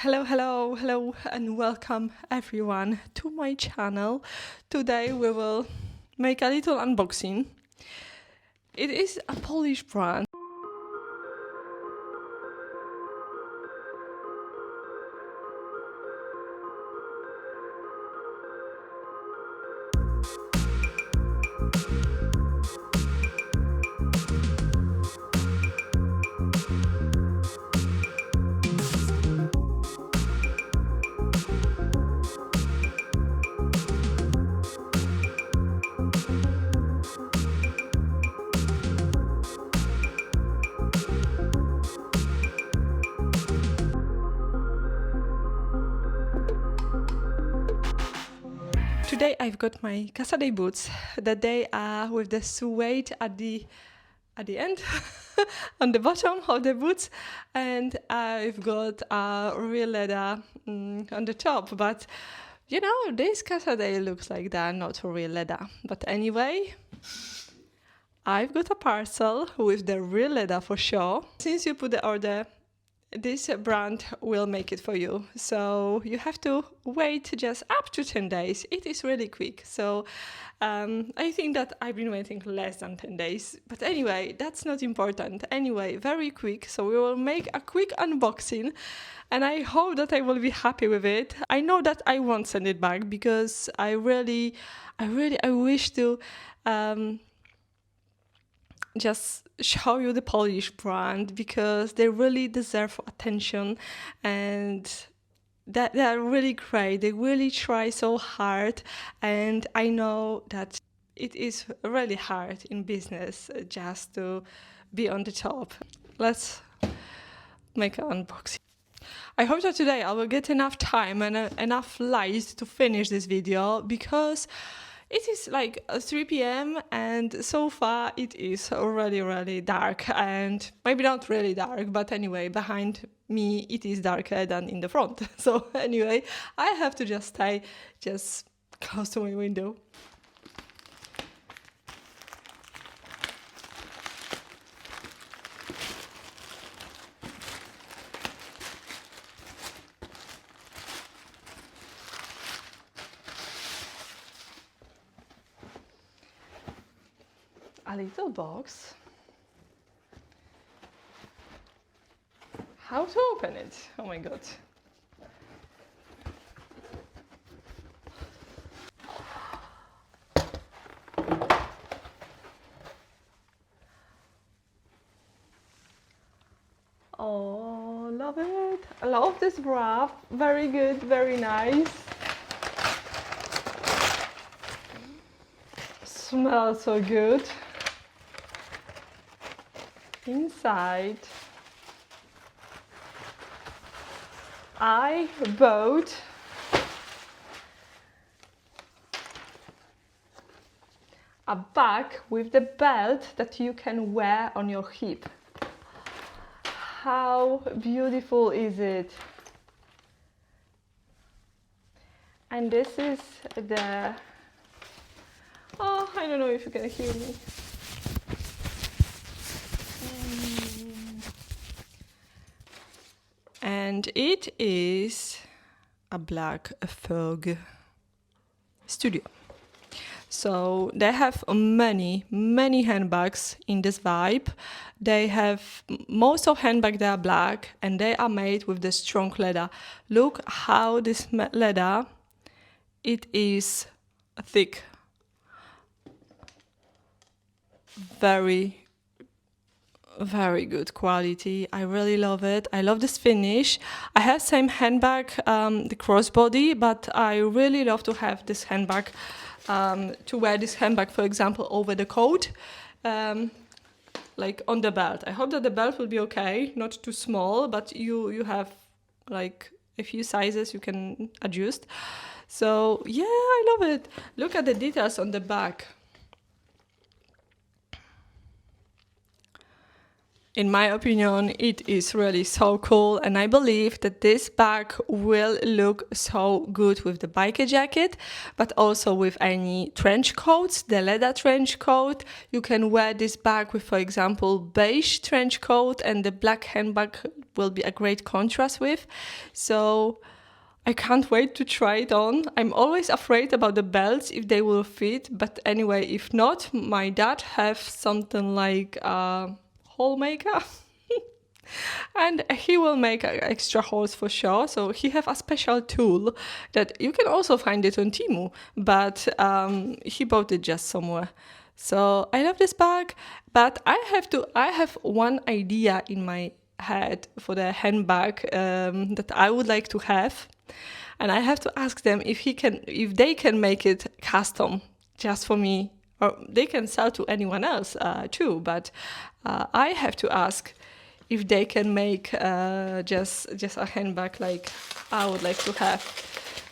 Hello, and welcome everyone to my channel. Today we will make a little unboxing. It is a Polish brand. Today I've got my Casaday boots that they are with the suede at the end on the bottom of the boots, and I've got a real leather on the top, but you know, this Casaday looks like they're not real leather. But anyway, I've got a parcel with the real leather for sure. Since you put the order, this brand will make it for you. So you have to wait just up to 10 days. It is really quick. So I think that I've been waiting less than 10 days. But anyway, that's not important. Anyway, very quick. So we will make a quick unboxing and I hope that I will be happy with it. I know that I won't send it back because I wish to just show you the Polish brand because they really deserve attention and that they are really great. They really try so hard, and I know that it is really hard in business just to be on the top. Let's make an unboxing. I hope that today I will get enough time and enough light to finish this video because it is like 3 p.m. and so far it is really dark, and maybe not really dark, but anyway, behind me it is darker than in the front. So anyway, I have to just stay just close to my window. A little box. How to open it? Oh my god. Oh, love it. I love this wrap. Very good, very nice. Smells so good. Inside, I bought a bag with the belt that you can wear on your hip. How beautiful is it? And this is the... Oh, I don't know if you can hear me. And it is a black fog studio. So they have many handbags in this vibe. They have most of handbags, they are black and they are made with the strong leather. Look how this leather, it is thick. Very good quality. I really love it. I love this finish. I have same handbag, the crossbody, but I really love to have this handbag, to wear this handbag, for example, over the coat, like on the belt. I hope that the belt will be okay, not too small, but you have like a few sizes you can adjust. So yeah, I love it. Look at the details on the back. In my opinion, it is really so cool, and I believe that this bag will look so good with the biker jacket, but also with any trench coats, the leather trench coat. You can wear this bag with, for example, beige trench coat, and the black handbag will be a great contrast with. So I can't wait to try it on. I'm always afraid about the belts if they will fit, but anyway, if not, my dad have something like hole maker. And he will make extra holes for sure. So he have a special tool that you can also find it on Temu, but he bought it just somewhere. So I love this bag, but I have one idea in my head for the handbag that I would like to have, and I have to ask them if they can make it custom just for me, or they can sell to anyone else too. But I have to ask if they can make just a handbag like I would like to have.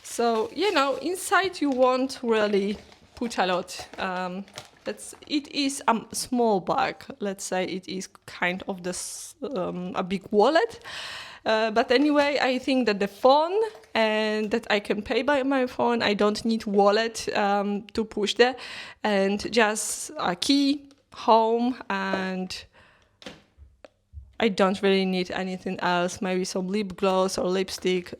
So inside you won't really put a lot. It is a small bag. Let's say it is kind of a big wallet. But anyway, I think that the phone and that I can pay by my phone. I don't need wallet to push there, and just a key, home, and I don't really need anything else. Maybe some lip gloss or lipstick.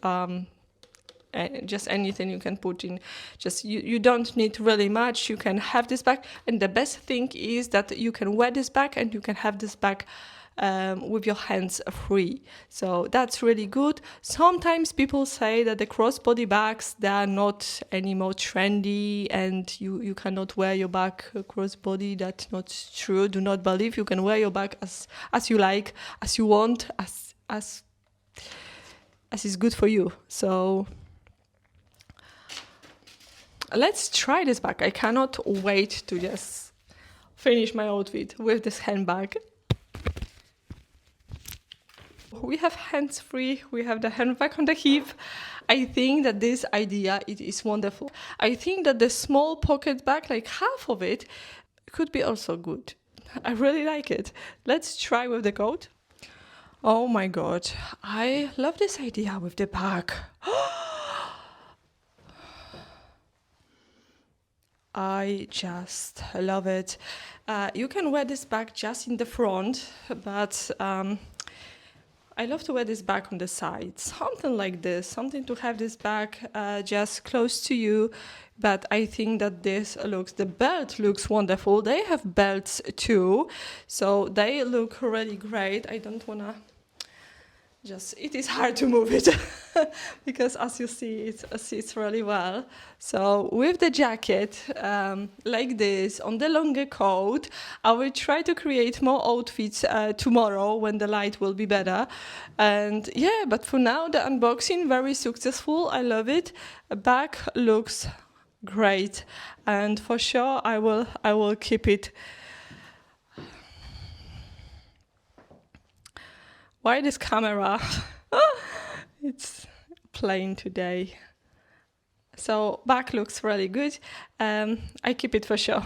Just anything you can put in. Just you don't need really much. You can have this bag, and the best thing is that you can wear this bag and you can have this bag with your hands free. So that's really good. Sometimes people say that the crossbody bags, they are not anymore trendy and you cannot wear your bag crossbody. That's not true. Do not believe. You can wear your bag as you like, as you want, as is good for you. So let's try this bag. I cannot wait to just finish my outfit with this handbag. We have hands free, we have the handbag on the hip. I think that this idea, it is wonderful. I think that the small pocket bag, like half of it, could be also good. I really like it. Let's try with the coat. Oh my god, I love this idea with the bag. I just love it. You can wear this bag just in the front, but I love to wear this bag on the side, something like this, something to have this bag just close to you. But I think that the belt looks wonderful. They have belts too, so they look really great. I don't wanna it is hard to move it because as you see, it sits really well. So with the jacket like this, on the longer coat, I will try to create more outfits tomorrow when the light will be better. And yeah, but for now, the unboxing, very successful. I love it. The bag looks great, and for sure I will keep it. Why this camera? It's playing today. So back looks really good. I keep it for sure.